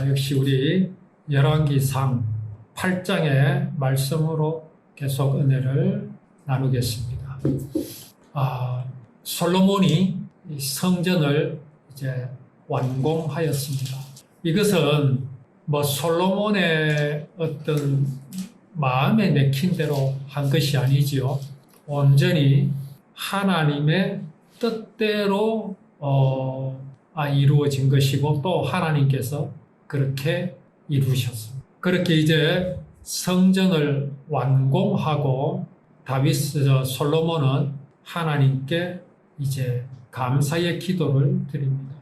역시 우리 열왕기상 8장의 말씀으로 계속 은혜를 나누겠습니다. 솔로몬이 성전을 이제 완공하였습니다. 이것은 솔로몬의 어떤 마음에 내킨 대로 한 것이 아니지요. 온전히 하나님의 뜻대로 이루어진 것이고 또 하나님께서 그렇게 이루셨습니다. 그렇게 이제 성전을 완공하고 솔로몬은 하나님께 이제 감사의 기도를 드립니다.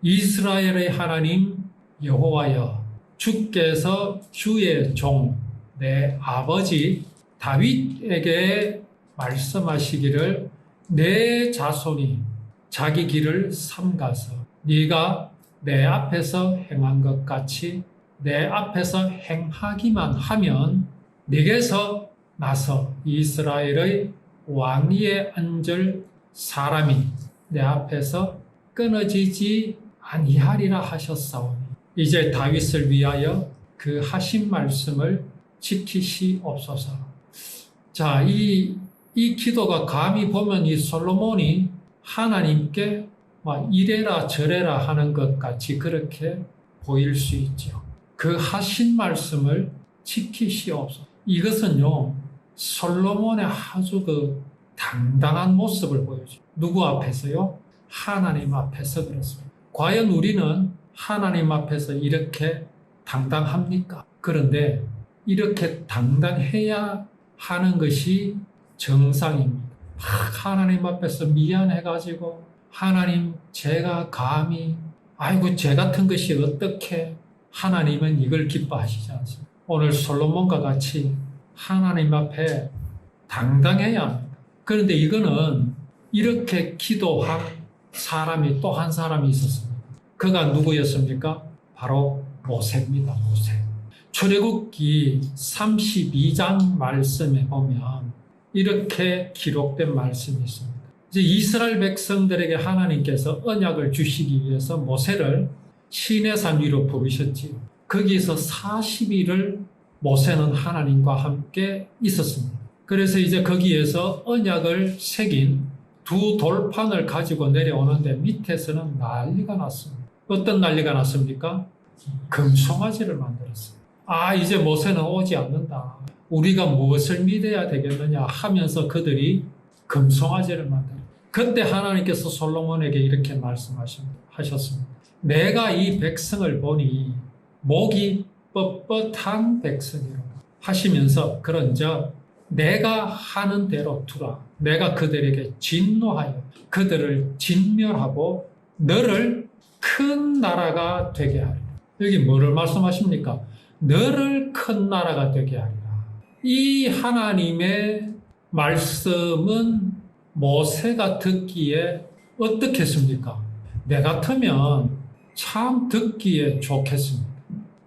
이스라엘의 하나님 여호와여, 주께서 주의 종 내 아버지 다윗에게 말씀하시기를 내 자손이 자기 길을 삼가서 네가 내 앞에서 행한 것 같이 내 앞에서 행하기만 하면 네게서 나서 이스라엘의 왕위에 앉을 사람이 내 앞에서 끊어지지 아니하리라 하셨사오니 이제 다윗을 위하여 그 하신 말씀을 지키시옵소서. 자, 이 기도가 감히 보면 이 솔로몬이 하나님께 이래라 저래라 하는 것 같이 그렇게 보일 수 있죠. 그 하신 말씀을 지키시옵소서. 이것은요, 솔로몬의 아주 그 당당한 모습을 보여줘요. 누구 앞에서요? 하나님 앞에서 그렇습니다. 과연 우리는 하나님 앞에서 이렇게 당당합니까? 그런데 이렇게 당당해야 하는 것이 정상입니다. 하나님 앞에서 미안해가지고 하나님 제가 감히 제 같은 것이 어떻게 하나님은 이걸 기뻐하시지 않습니다. 오늘 솔로몬과 같이 하나님 앞에 당당해야 합니다. 그런데 이거는 이렇게 기도한 사람이 또 한 사람이 있었습니다. 그가 누구였습니까? 바로 모세입니다. 모세. 출애굽기 32장 말씀에 보면 이렇게 기록된 말씀이 있습니다. 이제 이스라엘 백성들에게 하나님께서 언약을 주시기 위해서 모세를 시내산 위로 부르셨지요. 거기서 40일을 모세는 하나님과 함께 있었습니다. 그래서 이제 거기에서 언약을 새긴 두 돌판을 가지고 내려오는데 밑에서는 난리가 났습니다. 어떤 난리가 났습니까? 금송아지를 만들었어요. 이제 모세는 오지 않는다. 우리가 무엇을 믿어야 되겠느냐 하면서 그들이 금송아지를 만들었어요. 그때 하나님께서 솔로몬에게 이렇게 말씀하셨습니다. 내가 이 백성을 보니 목이 뻣뻣한 백성이로다 하시면서 그런즉 내가 하는 대로 두라. 내가 그들에게 진노하여 그들을 진멸하고 너를 큰 나라가 되게 하리라. 여기 뭐를 말씀하십니까? 너를 큰 나라가 되게 하리라. 이 하나님의 말씀은 모세가 듣기에 어떻겠습니까? 내 같으면 참 듣기에 좋겠습니다.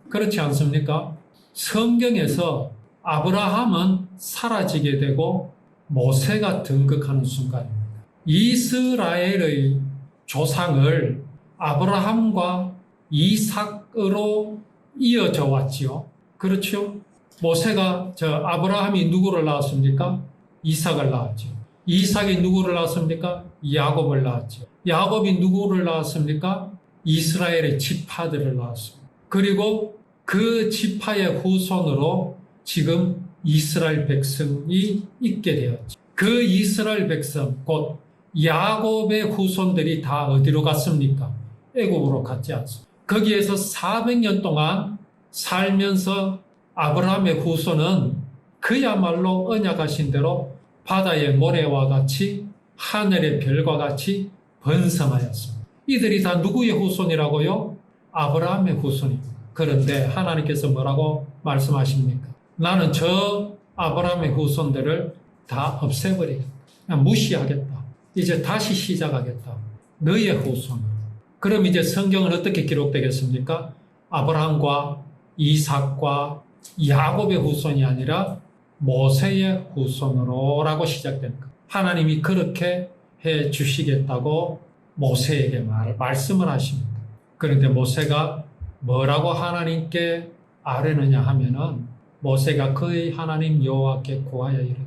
그렇지 않습니까? 성경에서 아브라함은 사라지게 되고 모세가 등극하는 순간입니다. 이스라엘의 조상을 아브라함과 이삭으로 이어져 왔지요. 그렇죠? 아브라함이 누구를 낳았습니까? 이삭을 낳았죠. 이삭이 누구를 낳았습니까? 야곱을 낳았죠. 야곱이 누구를 낳았습니까? 이스라엘의 지파들을 낳았습니다. 그리고 그 지파의 후손으로 지금 이스라엘 백성이 있게 되었죠. 그 이스라엘 백성, 곧 야곱의 후손들이 다 어디로 갔습니까? 애굽으로 갔지 않습니까? 거기에서 400년 동안 살면서 아브라함의 후손은 그야말로 언약하신 대로 바다의 모래와 같이 하늘의 별과 같이 번성하였습니다. 이들이 다 누구의 후손이라고요? 아브라함의 후손입니다. 그런데 하나님께서 뭐라고 말씀하십니까? 나는 저 아브라함의 후손들을 다 없애버리겠다. 그냥 무시하겠다. 이제 다시 시작하겠다. 너의 후손으로. 그럼 이제 성경은 어떻게 기록되겠습니까? 아브라함과 이삭과 야곱의 후손이 아니라 모세의 후손으로라고 시작됩니다. 하나님이 그렇게 해 주시겠다고 모세에게 말씀을 하십니다. 그런데 모세가 뭐라고 하나님께 아뢰느냐 하면은 모세가 그의 하나님 여호와께 구하여 이르되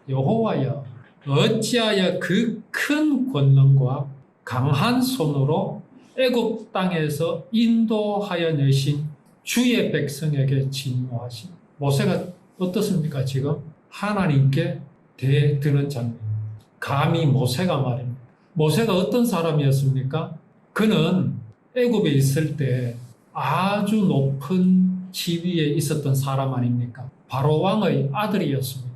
여호와여 어찌하여 그 큰 권능과 강한 손으로 애굽 땅에서 인도하여 내신 주의 백성에게 진노하신. 모세가 어떻습니까? 지금 하나님께 대드는 장면. 감히 모세가 말입니다. 모세가 어떤 사람이었습니까? 그는 애굽에 있을 때 아주 높은 지위에 있었던 사람 아닙니까? 바로 왕의 아들이었습니다.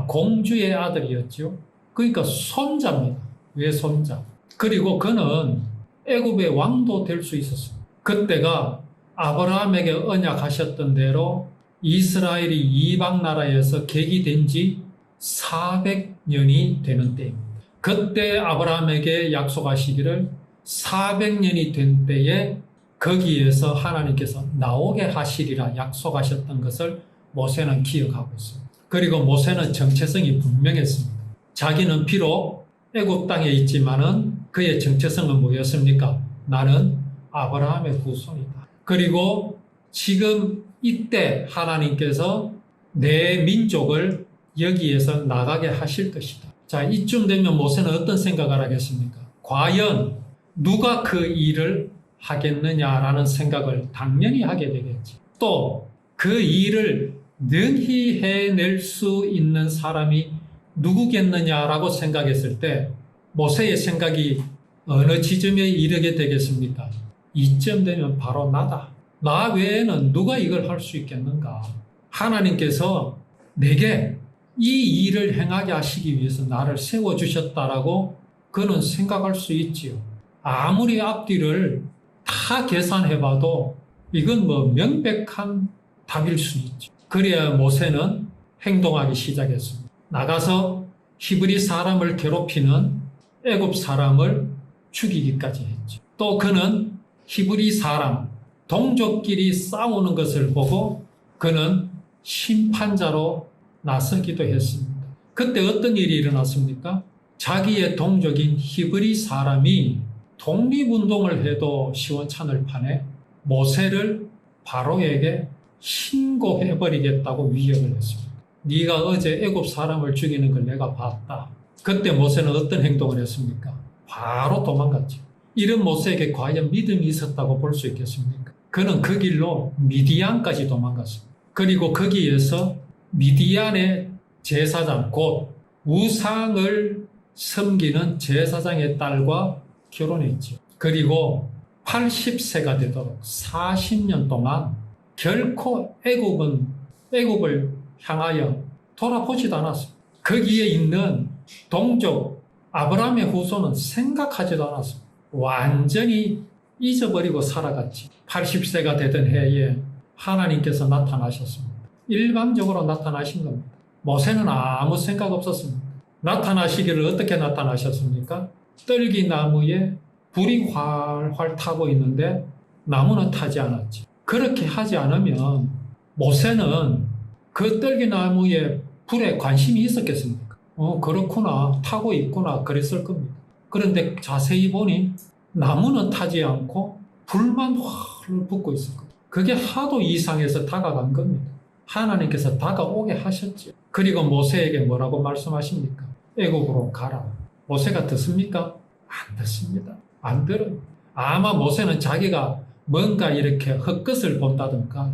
공주의 아들이었죠. 그러니까 손자입니다. 외손자. 그리고 그는 애굽의 왕도 될 수 있었습니다. 그때가 아브라함에게 언약하셨던 대로 이스라엘이 이방 나라에서 객이된 지 400년이 되는 때입니다. 그때 아브라함에게 약속하시기를 400년이 된 때에 거기에서 하나님께서 나오게 하시리라 약속하셨던 것을 모세는 기억하고 있습니다. 그리고 모세는 정체성이 분명했습니다. 자기는 비록 애굽 땅에 있지만은 그의 정체성은 뭐였습니까? 나는 아브라함의 후손이다. 그리고 지금 이때 하나님께서 내 민족을 여기에서 나가게 하실 것이다. 자, 이쯤 되면 모세는 어떤 생각을 하겠습니까? 과연 누가 그 일을 하겠느냐라는 생각을 당연히 하게 되겠지. 또 그 일을 능히 해낼 수 있는 사람이 누구겠느냐라고 생각했을 때 모세의 생각이 어느 지점에 이르게 되겠습니까? 이쯤 되면 바로 나다. 나 외에는 누가 이걸 할 수 있겠는가? 하나님께서 내게 이 일을 행하게 하시기 위해서 나를 세워주셨다라고 그는 생각할 수 있지요. 아무리 앞뒤를 다 계산해봐도 이건 명백한 답일 수 있죠. 그래야 모세는 행동하기 시작했습니다. 나가서 히브리 사람을 괴롭히는 애굽 사람을 죽이기까지 했죠. 또 그는 히브리 사람, 동족끼리 싸우는 것을 보고 그는 심판자로 나서기도 했습니다. 그때 어떤 일이 일어났습니까? 자기의 동족인 히브리 사람이 독립운동을 해도 시원찮을 판에 모세를 바로에게 신고해버리겠다고 위협을 했습니다. 네가 어제 애굽 사람을 죽이는 걸 내가 봤다. 그때 모세는 어떤 행동을 했습니까? 바로 도망갔죠. 이런 모세에게 과연 믿음이 있었다고 볼 수 있겠습니까? 그는 그 길로 미디안까지 도망갔습니다. 그리고 거기에서 미디안의 제사장, 곧 우상을 섬기는 제사장의 딸과 결혼했죠. 그리고 80세가 되도록 40년 동안 결코 애굽을 향하여 돌아보지도 않았습니다. 거기에 있는 동족 아브라함의 후손은 생각하지도 않았습니다. 완전히 잊어버리고 살아갔지. 80세가 되던 해에 하나님께서 나타나셨습니다. 일방적으로 나타나신 겁니다. 모세는 아무 생각 없었습니다. 나타나시기를 어떻게 나타나셨습니까? 떨기나무에 불이 활활 타고 있는데 나무는 타지 않았지. 그렇게 하지 않으면 모세는 그 떨기나무에 불에 관심이 있었겠습니까? 그렇구나, 타고 있구나, 그랬을 겁니다. 그런데 자세히 보니 나무는 타지 않고 불만 활 붙고 있을 겁니다. 그게 하도 이상해서 다가간 겁니다. 하나님께서 다가오게 하셨죠. 그리고 모세에게 뭐라고 말씀하십니까? 애굽으로 가라. 모세가 듣습니까? 안 듣습니다. 안 들어요. 아마 모세는 자기가 뭔가 이렇게 헛것을 본다든가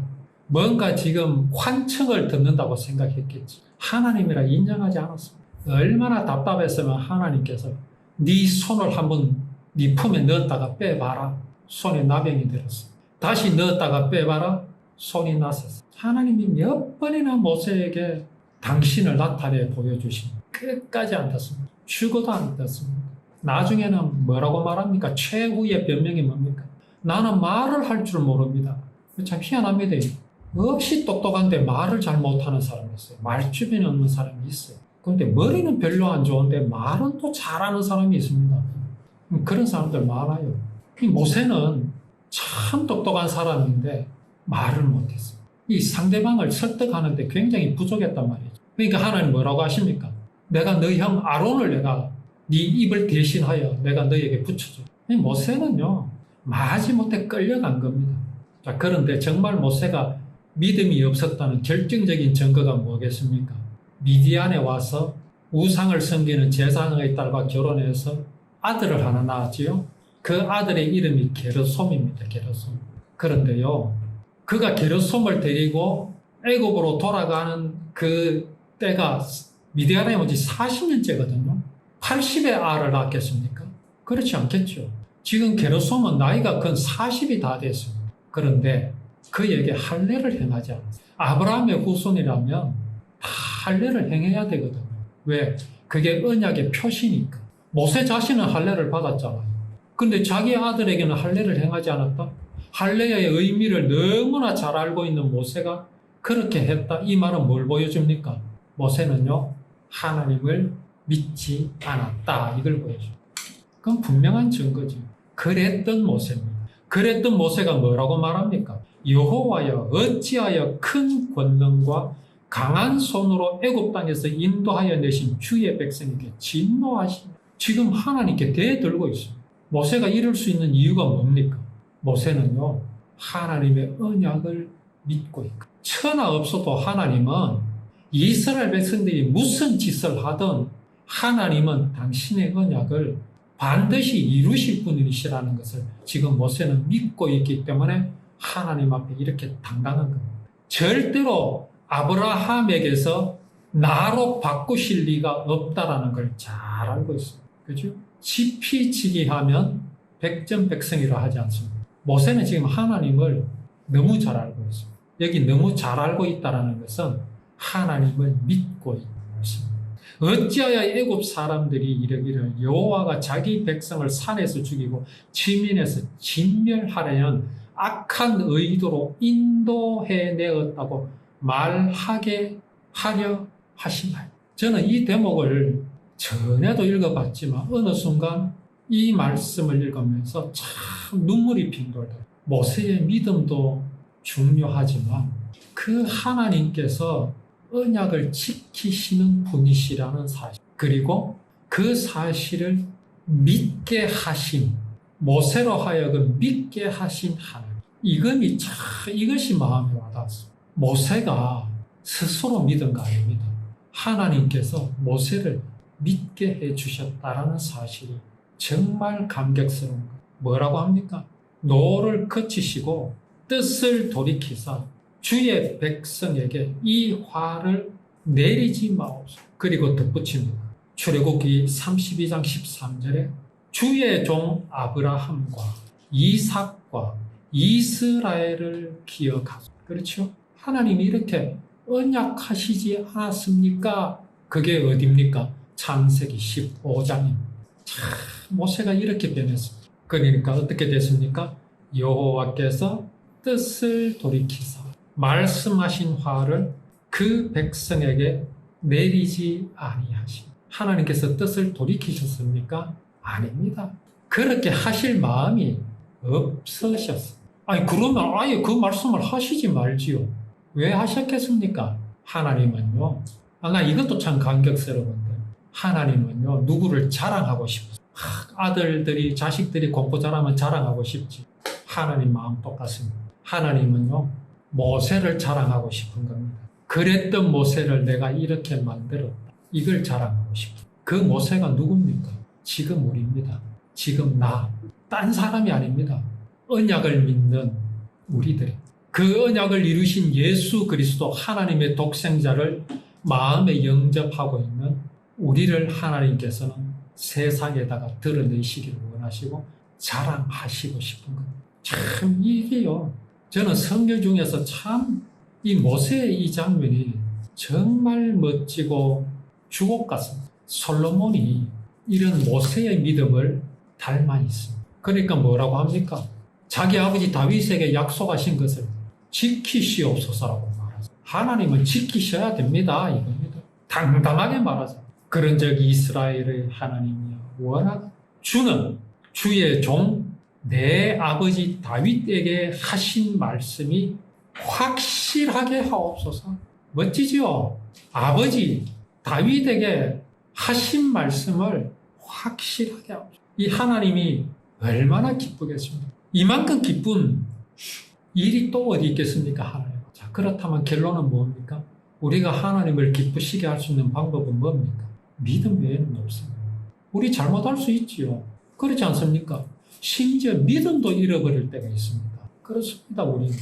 뭔가 지금 환청을 듣는다고 생각했겠지. 하나님이라 인정하지 않았습니다. 얼마나 답답했으면 하나님께서 네 손을 한번 네 품에 넣었다가 빼봐라. 손에 나병이 들었어. 다시 넣었다가 빼봐라. 손이 났었어. 하나님이 몇 번이나 모세에게 당신을 나타내 보여주십니다. 끝까지 안 듣습니다. 죽어도 안 듣습니다. 나중에는 뭐라고 말합니까? 최후의 변명이 뭡니까? 나는 말을 할 줄 모릅니다. 참 희한합니다. 없이 똑똑한데 말을 잘 못하는 사람이 있어요. 말주변에 없는 사람이 있어요. 그런데 머리는 별로 안 좋은데 말은 또 잘하는 사람이 있습니다. 그런 사람들 많아요. 모세는 참 똑똑한 사람인데 말을 못했어요. 이 상대방을 설득하는데 굉장히 부족했단 말이죠. 그러니까 하나님 뭐라고 하십니까? 내가 너희 형 아론을 내가 네 입을 대신하여 내가 너희에게 붙여줘. 모세는요 마지못해 끌려간 겁니다. 자, 그런데 정말 모세가 믿음이 없었다는 결정적인 증거가 뭐겠습니까? 미디안에 와서 우상을 섬기는 제사장의 딸과 결혼해서 아들을 하나 낳았지요. 그 아들의 이름이 게르솜입니다. 게르솜. 그런데요, 그가 게르솜을 데리고 애굽으로 돌아가는 그 때가 미디안에 온 지 40년째거든요. 80의 알을 낳겠습니까? 그렇지 않겠죠. 지금 게르솜은 나이가 근 40이 다 됐습니다. 그런데 그에게 할례를 행하지 않았어요. 아브라함의 후손이라면 다 할례를 행해야 되거든요. 왜? 그게 언약의 표시니까. 모세 자신은 할례를 받았잖아요. 근데 자기 아들에게는 할례를 행하지 않았다? 할례의 의미를 너무나 잘 알고 있는 모세가 그렇게 했다. 이 말은 뭘 보여줍니까? 모세는요, 하나님을 믿지 않았다. 이걸 보여줘요. 그건 분명한 증거죠. 그랬던 모세입니다. 그랬던 모세가 뭐라고 말합니까? 여호와여 어찌하여 큰 권능과 강한 손으로 애굽 땅에서 인도하여 내신 주의 백성에게 진노하시며 지금 하나님께 대들고 있습니다. 모세가 이럴 수 있는 이유가 뭡니까? 모세는요, 하나님의 언약을 믿고 있고 천하 없어도 하나님은 이스라엘 백성들이 무슨 짓을 하든 하나님은 당신의 언약을 반드시 이루실 분이시라는 것을 지금 모세는 믿고 있기 때문에 하나님 앞에 이렇게 당당한 겁니다. 절대로 아브라함에게서 나로 바꾸실 리가 없다라는 걸 잘 알고 있습니다. 그죠? 지피지기하면 백전백승이라 하지 않습니다. 모세는 지금 하나님을 너무 잘 알고 있습니다. 여기 너무 잘 알고 있다는 것은 하나님을 믿고 있는 것입니다. 어찌하여 애굽 사람들이 이르기를 여호와가 자기 백성을 산에서 죽이고 지민에서 진멸하려는 악한 의도로 인도해 내었다고 말하게 하려 하시나요? 저는 이 대목을 전에도 읽어봤지만 어느 순간 이 말씀을 읽으면서 참 눈물이 핑돌더라고요. 모세의 믿음도 중요하지만 그 하나님께서 언약을 지키시는 분이시라는 사실, 그리고 그 사실을 믿게 하신, 모세로 하여금 믿게 하신 하나님, 이것이 마음에 와닿았어요. 모세가 스스로 믿은 거 아닙니다. 하나님께서 모세를 믿게 해주셨다라는 사실이 정말 감격스러운 거예요. 뭐라고 합니까? 노를 그치시고 뜻을 돌이키사 주의 백성에게 이 화를 내리지 마옵소서. 그리고 덧붙입니다. 출애굽기 32장 13절에 주의 종 아브라함과 이삭과 이스라엘을 기억하소서. 그렇죠? 하나님이 이렇게 언약하시지 않았습니까? 그게 어디입니까? 창세기 15장입니다. 참 모세가 이렇게 변했습니다. 그러니까 어떻게 됐습니까? 여호와께서 뜻을 돌이키사 말씀하신 화를 그 백성에게 내리지 아니하시. 하나님께서 뜻을 돌이키셨습니까? 아닙니다. 그렇게 하실 마음이 없으셨어요. 아니 그러면 아예 그 말씀을 하시지 말지요. 왜 하셨겠습니까? 하나님은요. 나 이것도 참 감격스러운데 하나님은요 누구를 자랑하고 싶어요. 아들들이 자식들이 공부 잘하면 자랑하고 싶지. 하나님 마음 똑같습니다. 하나님은요 모세를 자랑하고 싶은 겁니다. 그랬던 모세를 내가 이렇게 만들었다. 이걸 자랑하고 싶어요. 그 모세가 누굽니까? 지금 우리입니다. 지금 딴 사람이 아닙니다. 언약을 믿는 우리들. 그 언약을 이루신 예수 그리스도 하나님의 독생자를 마음에 영접하고 있는 우리를 하나님께서는 세상에다가 드러내시기를 원하시고 자랑하시고 싶은 겁니다. 참 이게요. 저는 성경 중에서 참 이 모세의 이 장면이 정말 멋지고 주옥 같습니다. 솔로몬이 이런 모세의 믿음을 닮아 있습니다. 그러니까 뭐라고 합니까? 자기 아버지 다윗에게 약속하신 것을 지키시옵소서라고 말하죠. 하나님은 지키셔야 됩니다. 이겁니다. 당당하게 말하죠. 그런즉 이스라엘의 하나님이여 워낙 주는 주의 종 내 아버지 다윗에게 하신 말씀이 확실하게 하옵소서. 멋지죠? 아버지 다윗에게 하신 말씀을 확실하게 하옵소서. 이 하나님이 얼마나 기쁘겠습니까? 이만큼 기쁜 일이 또 어디 있겠습니까? 하나님. 자, 그렇다면 결론은 뭡니까? 우리가 하나님을 기쁘시게 할 수 있는 방법은 뭡니까? 믿음 외에는 없습니다. 우리 잘못할 수 있지요. 그렇지 않습니까? 심지어 믿음도 잃어버릴 때가 있습니다. 그렇습니다. 우리는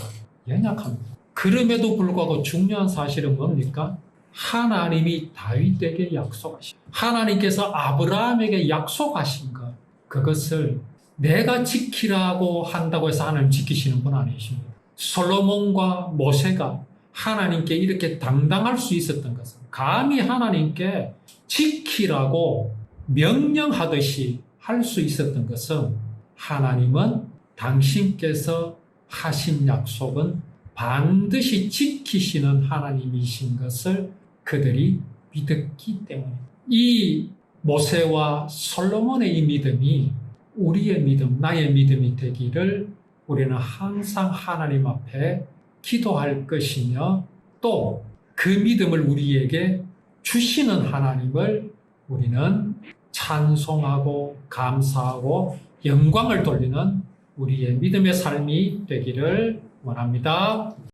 연약합니다. 그럼에도 불구하고 중요한 사실은 뭡니까? 하나님이 다윗에게 약속하신, 하나님께서 아브라함에게 약속하신 것, 그것을 내가 지키라고 한다고 해서 하나님 지키시는 분 아니십니다. 솔로몬과 모세가 하나님께 이렇게 당당할 수 있었던 것은 감히 하나님께 지키라고 명령하듯이 할 수 있었던 것은 하나님은 당신께서 하신 약속은 반드시 지키시는 하나님이신 것을 그들이 믿었기 때문입니다. 이 모세와 솔로몬의 이 믿음이 우리의 믿음, 나의 믿음이 되기를 우리는 항상 하나님 앞에 기도할 것이며 또 그 믿음을 우리에게 주시는 하나님을 우리는 찬송하고 감사하고 영광을 돌리는 우리의 믿음의 삶이 되기를 원합니다.